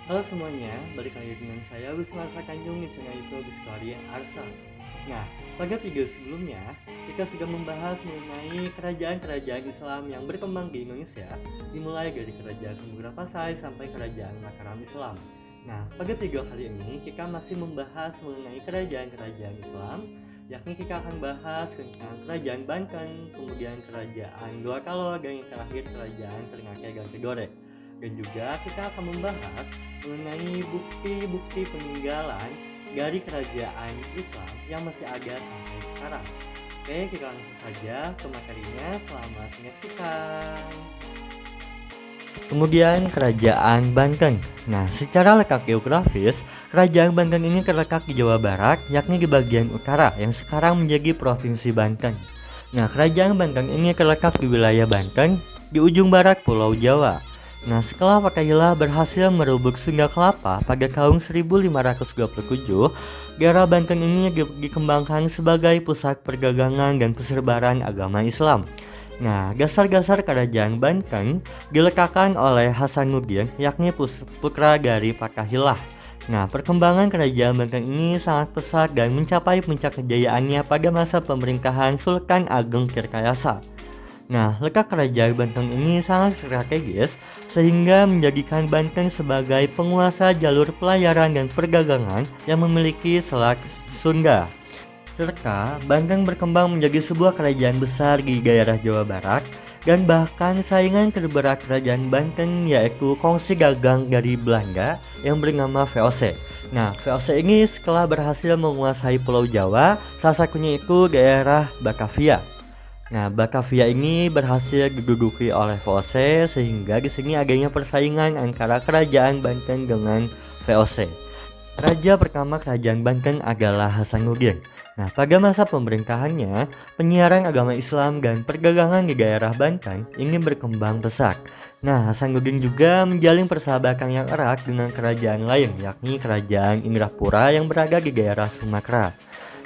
Halo semuanya, balik lagi dengan saya Wisnu Kanjung di channel YouTube Wisklaria Arsa. Nah, pada video sebelumnya kita sudah membahas mengenai kerajaan-kerajaan Islam yang berkembang di Indonesia, dimulai dari kerajaan Samudra Pasai sampai kerajaan Mataram Islam. Nah, pada video kali ini kita masih membahas mengenai kerajaan-kerajaan Islam, yakni kita akan bahas tentang kerajaan Banten, kemudian kerajaan Gorontalo, dan yang terakhir kerajaan Ternate dan Tidore. Dan juga kita akan membahas mengenai bukti-bukti peninggalan dari kerajaan Islam yang masih ada sampai sekarang. Oke, kita langsung saja ke materinya. Selamat menyaksikan. Kemudian kerajaan Banten. Nah, secara letak geografis, kerajaan Banten ini terletak di Jawa Barat, yakni di bagian utara yang sekarang menjadi Provinsi Banten. Nah, kerajaan Banten ini terletak di wilayah Banten di ujung barat Pulau Jawa. Nah, setelah Fatahillah berhasil merebut Sunda Kelapa pada tahun 1527, daerah Banten ini dikembangkan sebagai pusat perdagangan dan persebaran agama Islam. Nah, dasar-dasar kerajaan Banten diletakkan oleh Hasanuddin, yakni putra dari Fatahillah. Nah, perkembangan kerajaan Banten ini sangat pesat dan mencapai puncak kejayaannya pada masa pemerintahan Sultan Ageng Tirtayasa. Nah, letak kerajaan Banten ini sangat strategis sehingga menjadikan Banten sebagai penguasa jalur pelayaran dan perdagangan yang memiliki Selat Sunda. Serta Banten berkembang menjadi sebuah kerajaan besar di daerah Jawa Barat dan bahkan saingan terberat kerajaan Banten yaitu kongsi dagang dari Belanda yang bernama VOC. Nah, VOC ini setelah berhasil menguasai Pulau Jawa, salah satunya itu daerah Batavia. Nah, Batavia ini berhasil diduduki oleh VOC sehingga di sini adanya persaingan antara kerajaan Banten dengan VOC. Raja pertama kerajaan Banten adalah Hasanuddin. Nah, pada masa pemerintahannya, penyiaran agama Islam dan perdagangan di daerah Banten ini berkembang pesat. Nah, Hasanuddin juga menjalin persahabatan yang erat dengan kerajaan lain, yakni kerajaan Indrapura yang berada di daerah Sumatera.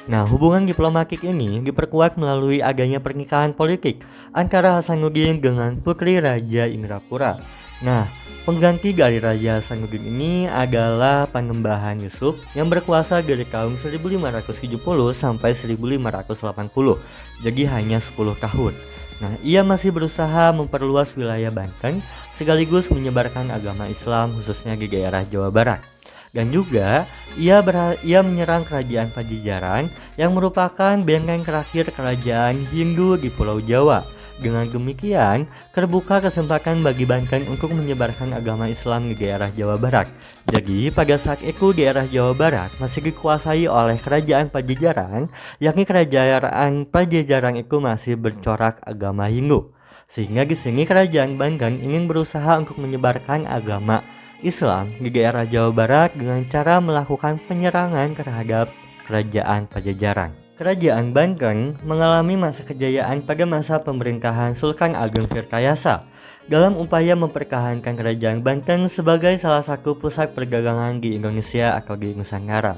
Nah, hubungan diplomatik ini diperkuat melalui adanya pernikahan politik antara Hasanuddin dengan putri Raja Indrapura. Nah, pengganti dari Raja Hasanuddin ini adalah Panembahan Yusuf yang berkuasa dari tahun 1570 sampai 1580, jadi hanya 10 tahun. Nah, ia masih berusaha memperluas wilayah Banten sekaligus menyebarkan agama Islam khususnya di daerah Jawa Barat. Dan juga ia menyerang kerajaan Pajajaran yang merupakan benteng terakhir kerajaan Hindu di Pulau Jawa. Dengan demikian, terbuka kesempatan bagi Banten untuk menyebarkan agama Islam di daerah Jawa Barat. Jadi, pada saat itu daerah Jawa Barat masih dikuasai oleh kerajaan Pajajaran, yakni kerajaan Pajajaran itu masih bercorak agama Hindu. Sehingga di sini kerajaan Banten ingin berusaha untuk menyebarkan agama Islam di daerah Jawa Barat dengan cara melakukan penyerangan terhadap kerajaan Pajajaran. Kerajaan Banten mengalami masa kejayaan pada masa pemerintahan Sultan Ageng Tirtayasa dalam upaya mempertahankan kerajaan Banten sebagai salah satu pusat perdagangan di Indonesia atau di Nusantara.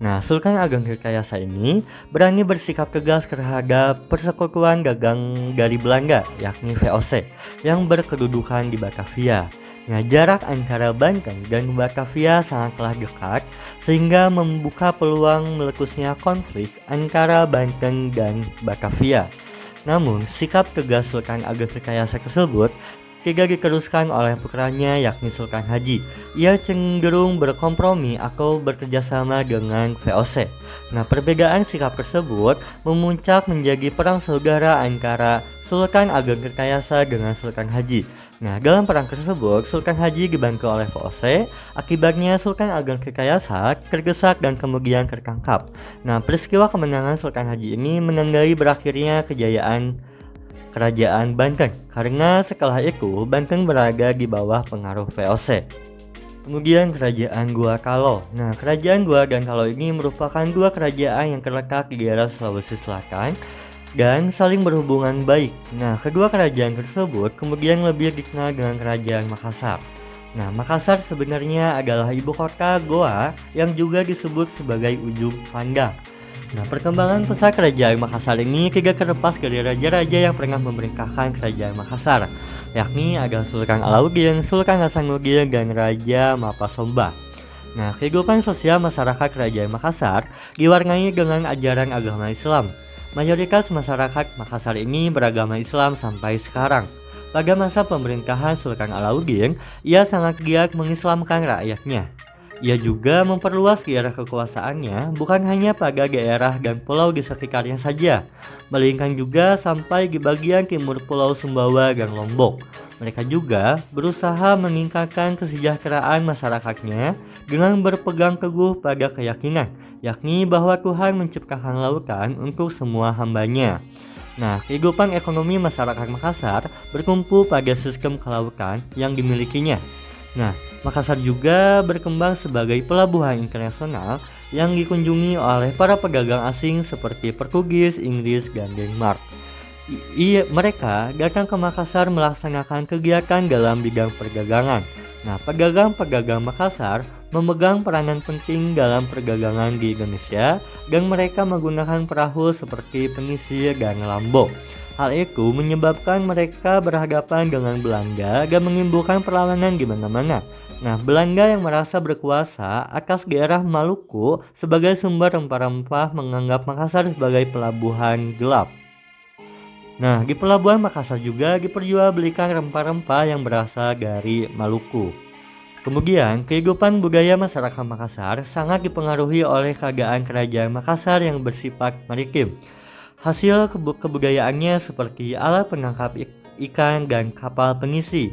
Nah, Sultan Ageng Tirtayasa ini berani bersikap tegas terhadap persekutuan dagang dari Belanda, yakni VOC, yang berkedudukan di Batavia. Nah, jarak antara Banten dan Batavia sangatlah dekat sehingga membuka peluang meletusnya konflik antara Banten dan Batavia. Namun, sikap tegas Sultan Ageng Tirtayasa tersebut tidak diteruskan oleh putranya yakni Sultan Haji. Ia cenderung berkompromi atau bekerjasama dengan VOC. Nah, perbedaan sikap tersebut memuncak menjadi perang saudara antara Sultan Ageng Tirtayasa dengan Sultan Haji. Nah, dalam perang tersebut, Sultan Haji dibantu oleh VOC, akibatnya Sultan Ageng Tirtayasa terdesak dan kemudian tertangkap. Nah, peristiwa kemenangan Sultan Haji ini menandai berakhirnya kejayaan kerajaan Banten, karena setelah itu Banten berada di bawah pengaruh VOC. Kemudian kerajaan Gorontalo. Nah, kerajaan Gorontalo ini merupakan dua kerajaan yang terletak di daerah Sulawesi Selatan dan saling berhubungan baik. Nah, kedua kerajaan tersebut kemudian lebih dikenal dengan kerajaan Makassar. Nah, Makassar sebenarnya adalah ibu kota Goa yang juga disebut sebagai ujung pandang. Nah, perkembangan pesat kerajaan Makassar ini tidak terlepas dari raja-raja yang pernah memerintahkan kerajaan Makassar. yakni ada Sultan Alauddin, Sultan Hasanuddin, dan Raja Mapasomba. Nah, kehidupan sosial masyarakat Kerajaan Makassar diwarnai dengan ajaran agama Islam. Mayoritas masyarakat Makassar ini beragama Islam sampai sekarang. Pada masa pemerintahan Sultan Alauddin, ia sangat giat mengislamkan rakyatnya. Ia juga memperluas daerah kekuasaannya bukan hanya pada daerah dan pulau di sekitarnya saja, melainkan juga sampai di bagian timur Pulau Sumbawa dan Lombok. Mereka juga berusaha meningkatkan kesejahteraan masyarakatnya dengan berpegang teguh pada keyakinan, yakni bahwa Tuhan menciptakan lautan untuk semua hambanya. Nah, kehidupan ekonomi masyarakat Makassar bertumpu pada sistem kelautan yang dimilikinya. Nah, Makassar juga berkembang sebagai pelabuhan internasional yang dikunjungi oleh para pedagang asing seperti Portugis, Inggris, dan Denmark. Mereka datang ke Makassar melaksanakan kegiatan dalam bidang perdagangan. Nah, pedagang-pedagang Makassar memegang peranan penting dalam perdagangan di Indonesia dan mereka menggunakan perahu seperti Penisir dan Lambo. Hal itu menyebabkan mereka berhadapan dengan Belanda dan menimbulkan perlawanan di mana-mana. Nah, Belanda yang merasa berkuasa atas daerah Maluku sebagai sumber rempah-rempah menganggap Makassar sebagai pelabuhan gelap. Nah, di pelabuhan Makassar juga diperjualbelikan rempah-rempah yang berasal dari Maluku. Kemudian, kehidupan budaya masyarakat Makassar sangat dipengaruhi oleh keadaan kerajaan Makassar yang bersifat maritim. Hasil kebudayaannya seperti alat penangkap ikan dan kapal pengisi.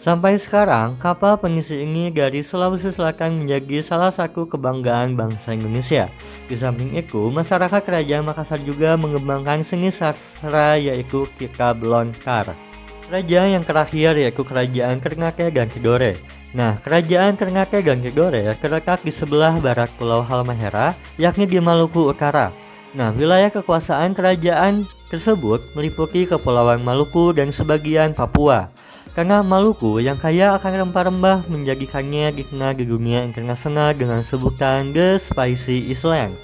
Sampai sekarang, kapal pengisi ini dari Sulawesi Selatan menjadi salah satu kebanggaan bangsa Indonesia. Di samping itu, masyarakat Kerajaan Makassar juga mengembangkan seni sastra yaitu kitab lontar. Kerajaan yang terakhir yaitu Kerajaan Ternate dan Tidore. Nah, Kerajaan Ternate dan Tidore terletak di sebelah barat Pulau Halmahera, yakni di Maluku Utara. Nah, wilayah kekuasaan kerajaan tersebut meliputi Kepulauan Maluku dan sebagian Papua. Karena Maluku yang kaya akan rempah-rempah menjadikannya dikenal di dunia internasional dengan sebutan The Spicy Island.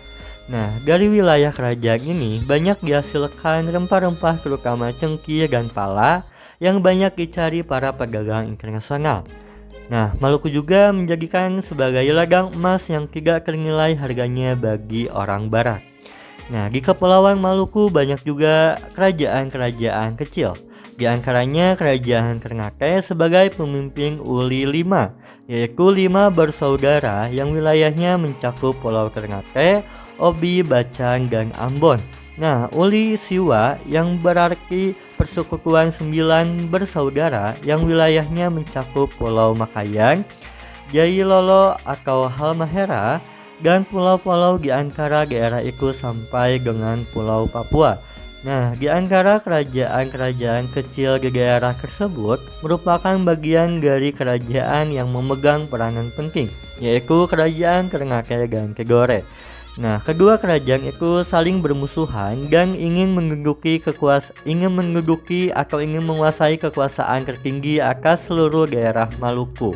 Nah, dari wilayah kerajaan ini banyak dihasilkan rempah-rempah terutama cengkeh dan pala yang banyak dicari para pedagang internasional. Nah, Maluku juga menjadikan sebagai ladang emas yang tidak ternilai harganya bagi orang barat. Nah, di Kepulauan Maluku banyak juga kerajaan-kerajaan kecil. Di antaranya Kerajaan Ternate sebagai pemimpin Uli V, yaitu 5 bersaudara yang wilayahnya mencakup Pulau Ternate, Obi, Bacan, dan Ambon. Nah, Uli Siwa yang berarti persekutuan 9 bersaudara yang wilayahnya mencakup Pulau Makayan, Jailolo atau Halmahera, dan pulau-pulau di antara daerah itu sampai dengan Pulau Papua. Nah, di antara kerajaan-kerajaan kecil di daerah tersebut merupakan bagian dari kerajaan yang memegang peranan penting, yaitu Kerajaan Ternate dan Tidore. Nah, kedua kerajaan itu saling bermusuhan dan ingin menduduki atau ingin menguasai kekuasaan tertinggi atas seluruh daerah Maluku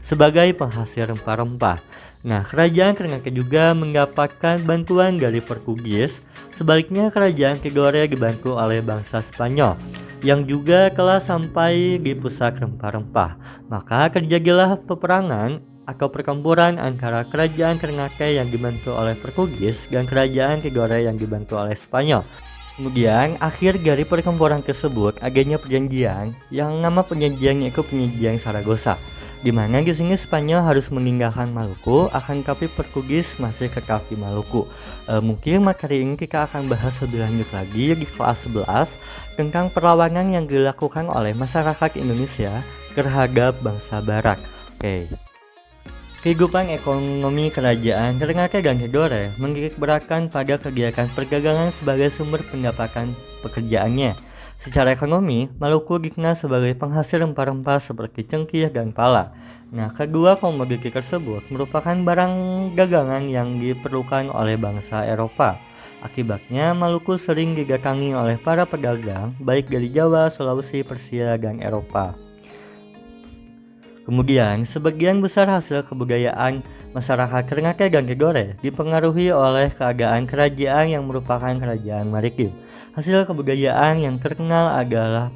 sebagai penghasil rempah-rempah. Nah, Kerajaan Ternate juga mendapatkan bantuan dari Portugis. Sebaliknya, Kerajaan Tidore dibantu oleh bangsa Spanyol yang juga telah sampai di pusat rempah-rempah. Maka terjadilah peperangan atau pertempuran antara Kerajaan Ternate yang dibantu oleh Portugis dan Kerajaan Tidore yang dibantu oleh Spanyol. Kemudian, akhir dari pertempuran tersebut adanya perjanjian yang nama perjanjiannya itu Perjanjian Saragossa, di mana di sini Spanyol harus meninggalkan Maluku, akan tapi Portugis masih tetap di Maluku. Mungkin materi ini kita akan bahas lebih lanjut lagi di kelas 11 tentang perlawanan yang dilakukan oleh masyarakat Indonesia terhadap bangsa Barat. Oke. Kehidupan ekonomi Kerajaan Ternate dan Tidore menitik beratkan pada kegiatan perdagangan sebagai sumber pendapatan pekerjaannya. Secara ekonomi, Maluku dikenal sebagai penghasil rempah-rempah seperti cengkeh dan pala. Nah, kedua komoditi tersebut merupakan barang dagangan yang diperlukan oleh bangsa Eropa. Akibatnya, Maluku sering didatangi oleh para pedagang, baik dari Jawa, Sulawesi, Persia, dan Eropa. Kemudian, sebagian besar hasil kebudayaan masyarakat Ternate dan Tidore dipengaruhi oleh keadaan kerajaan yang merupakan kerajaan maritim. Hasil kebudayaan yang terkenal adalah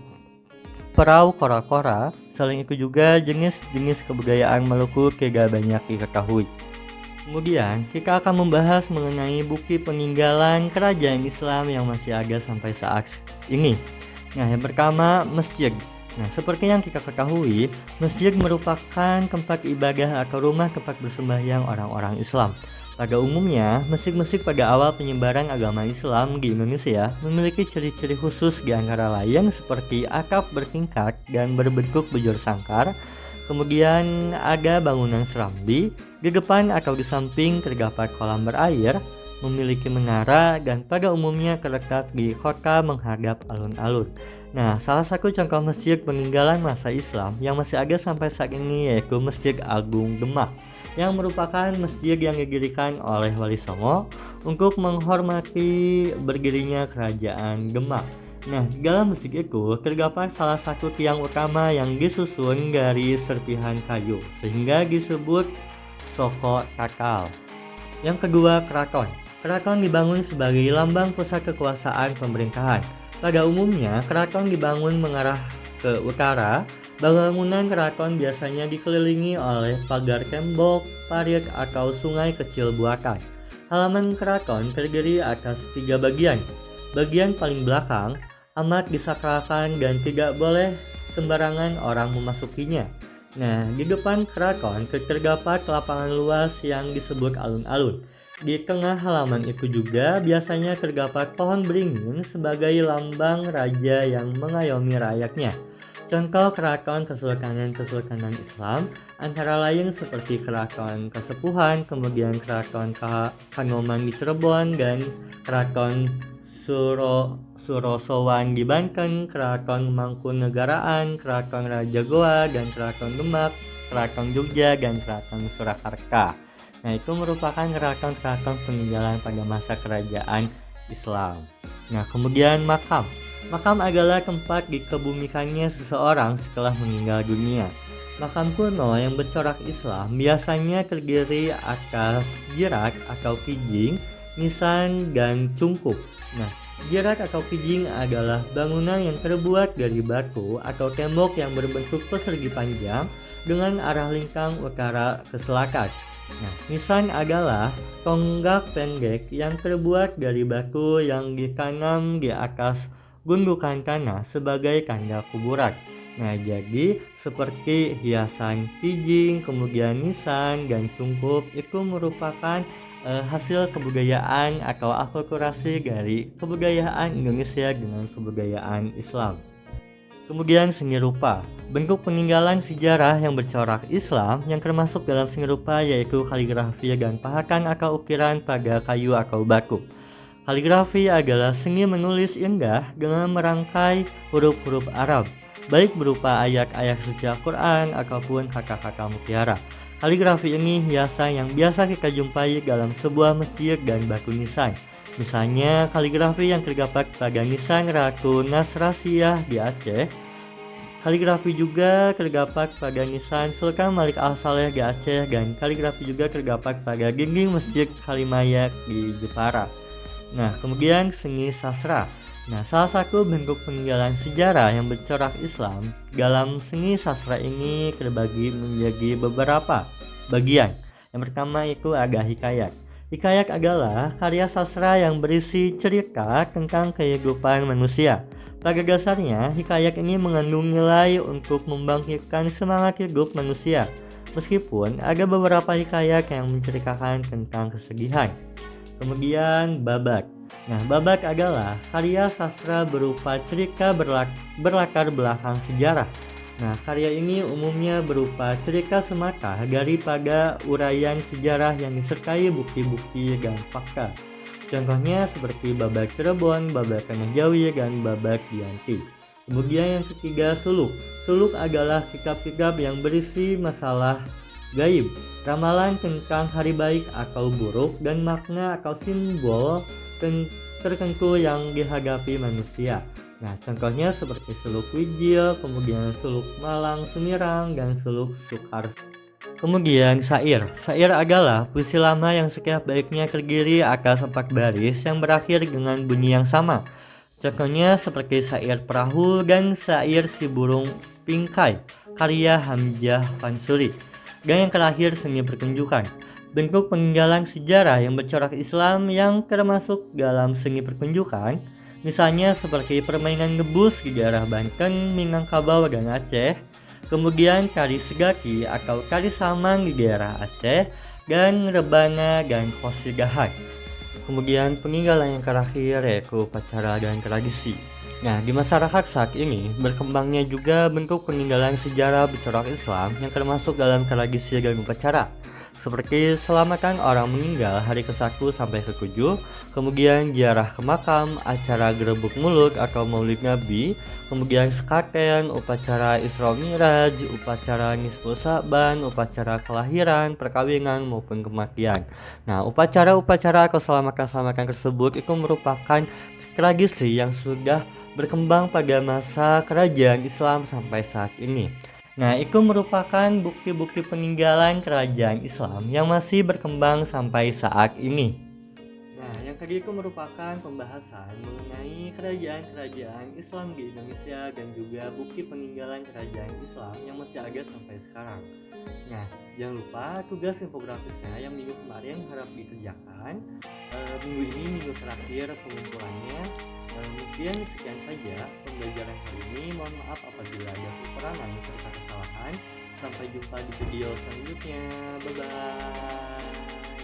Perau Kora-Kora. Selain itu juga jenis-jenis kebudayaan Maluku tidak banyak diketahui. Kemudian kita akan membahas mengenai bukti peninggalan kerajaan Islam yang masih ada sampai saat ini. Nah, yang pertama masjid. Nah, seperti yang kita ketahui, masjid merupakan tempat ibadah atau rumah tempat bersembahyang orang-orang Islam. Pada umumnya, masjid-masjid pada awal penyebaran agama Islam di Indonesia memiliki ciri-ciri khusus di antara lain seperti atap bertingkat dan berbentuk bujur sangkar. Kemudian ada bangunan serambi, di depan atau di samping terdapat kolam berair, memiliki menara, dan pada umumnya terletak di kota menghadap alun-alun. Nah, salah satu contoh masjid peninggalan masa Islam yang masih ada sampai saat ini yaitu Masjid Agung Demak, yang merupakan masjid yang didirikan oleh Wali Songo untuk menghormati berdirinya Kerajaan Demak. Nah, di dalam masjid itu terdapat salah satu tiang utama yang disusun dari serpihan kayu, sehingga disebut Soko Takal. Yang kedua, keraton. Keraton dibangun sebagai lambang pusat kekuasaan pemerintahan. Pada umumnya, keraton dibangun mengarah ke utara. Bangunan keraton biasanya dikelilingi oleh pagar tembok, parit, atau sungai kecil buatan. Halaman keraton terdiri atas 3 bagian. Bagian paling belakang amat disakralkan dan tidak boleh sembarangan orang memasukinya. Nah, di depan keraton terdapat lapangan luas yang disebut alun-alun. Di tengah halaman itu juga biasanya terdapat pohon beringin sebagai lambang raja yang mengayomi rakyatnya. Contoh keraton kesultanan Islam antara lain seperti Keraton Kasepuhan, kemudian Keraton Kanoman di Cirebon, dan Keraton Surosowan di Banten, Keraton Mangkunegaraan, Keraton Raja Goa, dan Keraton Demak, Keraton Jogja, dan Keraton Surakarta. Nah, itu merupakan keraton-keraton peninggalan pada masa kerajaan Islam. Nah, kemudian makam. Makam adalah tempat dikebumikannya seseorang setelah meninggal dunia. Makam kuno yang bercorak Islam biasanya terdiri atas jirat atau kijing, nisan, dan cungkup. Nah, jirat atau kijing adalah bangunan yang terbuat dari batu atau tembok yang berbentuk persegi panjang dengan arah lingkang utara ke selatan. Nah, nisan adalah tonggak pendek yang terbuat dari batu yang ditanam di atas gundukan tanah sebagai tanda kuburan. Nah, jadi seperti hiasan kijing, kemudian nisan, dan cungkup itu merupakan hasil kebudayaan atau akulturasi dari kebudayaan Indonesia dengan kebudayaan Islam. Kemudian seni rupa, bentuk peninggalan sejarah yang bercorak Islam yang termasuk dalam seni rupa yaitu kaligrafi dan pahakan atau ukiran pada kayu atau batu. Kaligrafi adalah seni menulis indah dengan merangkai huruf-huruf Arab, baik berupa ayat-ayat suci Al-Quran ataupun kata-kata mutiara. Kaligrafi ini hiasan yang biasa kita jumpai dalam sebuah masjid dan batu nisan. Misalnya kaligrafi yang terdapat pada nisan Ratu Nasrasiyah di Aceh. Kaligrafi juga terdapat pada nisan Sultan Malik Al-Saleh di Aceh, dan kaligrafi juga terdapat pada dinding Masjid Kalimaya di Jepara. Nah, kemudian seni sastra. Nah, salah satu bentuk peninggalan sejarah yang bercorak Islam dalam seni sastra ini terbagi menjadi beberapa bagian. Yang pertama itu ada hikayat. Hikayat adalah karya sastra yang berisi cerita tentang kehidupan manusia. Pada dasarnya, hikayat ini mengandung nilai untuk membangkitkan semangat hidup manusia. Meskipun ada beberapa hikayat yang menceritakan tentang kesedihan. Kemudian babat. Nah, babat adalah karya sastra berupa cerita berlatar belakang sejarah. Nah, karya ini umumnya berupa cerita semata daripada uraian sejarah yang disertai bukti-bukti dan fakta. Contohnya seperti babat Cirebon, babat Tanah Jawi, dan babat Dianti. Kemudian yang ketiga, suluk. Suluk adalah kitab-kitab yang berisi masalah gaib, ramalan tentang hari baik atau buruk, dan makna atau simbol tertentu yang dihadapi manusia. Nah, contohnya seperti suluk Wijil, kemudian suluk Malang Semirang, dan suluk Sukar. Kemudian syair. Syair adalah puisi lama yang setiap baitnya terdiri atas 4 baris yang berakhir dengan bunyi yang sama. Contohnya seperti Syair Perahu dan Syair Si Burung Pingkai karya Hamzah Fansuri. Dan yang terakhir seni pertunjukan, bentuk peninggalan sejarah yang bercorak Islam yang termasuk dalam seni pertunjukan, misalnya seperti permainan gebus di daerah Banten, Minangkabau dan Aceh, kemudian tari segaki atau tari saman di daerah Aceh, dan rebana dan kosidahan. Kemudian peninggalan yang terakhir yaitu upacara dan tradisi. Nah, di masyarakat saat ini berkembangnya juga bentuk peninggalan sejarah bercorak Islam yang termasuk dalam tradisi dan upacara. Seperti selamatan orang meninggal hari ke-1 sampai ke-7, kemudian ziarah ke makam, acara gerebek mulut atau maulid nabi, kemudian sekaten, upacara Isra Miraj, upacara Nisfu Sa'ban, upacara kelahiran, perkawinan maupun kematian. Nah, upacara-upacara atau selamatan-selamatan tersebut itu merupakan tradisi yang sudah berkembang pada masa kerajaan Islam sampai saat ini. Nah, itu merupakan bukti-bukti peninggalan kerajaan Islam yang masih berkembang sampai saat ini. Nah, yang tadi itu merupakan pembahasan mengenai kerajaan-kerajaan Islam di Indonesia dan juga bukti peninggalan kerajaan Islam yang masih ada sampai sekarang. Nah, jangan lupa tugas infografisnya yang minggu kemarin harap dikerjakan. Minggu ini minggu terakhir pengumpulannya. Mungkin sekian saja pembelajaran hari ini. Mohon maaf apabila ada kekurangan serta kesalahan. Sampai jumpa di video selanjutnya. Bye bye.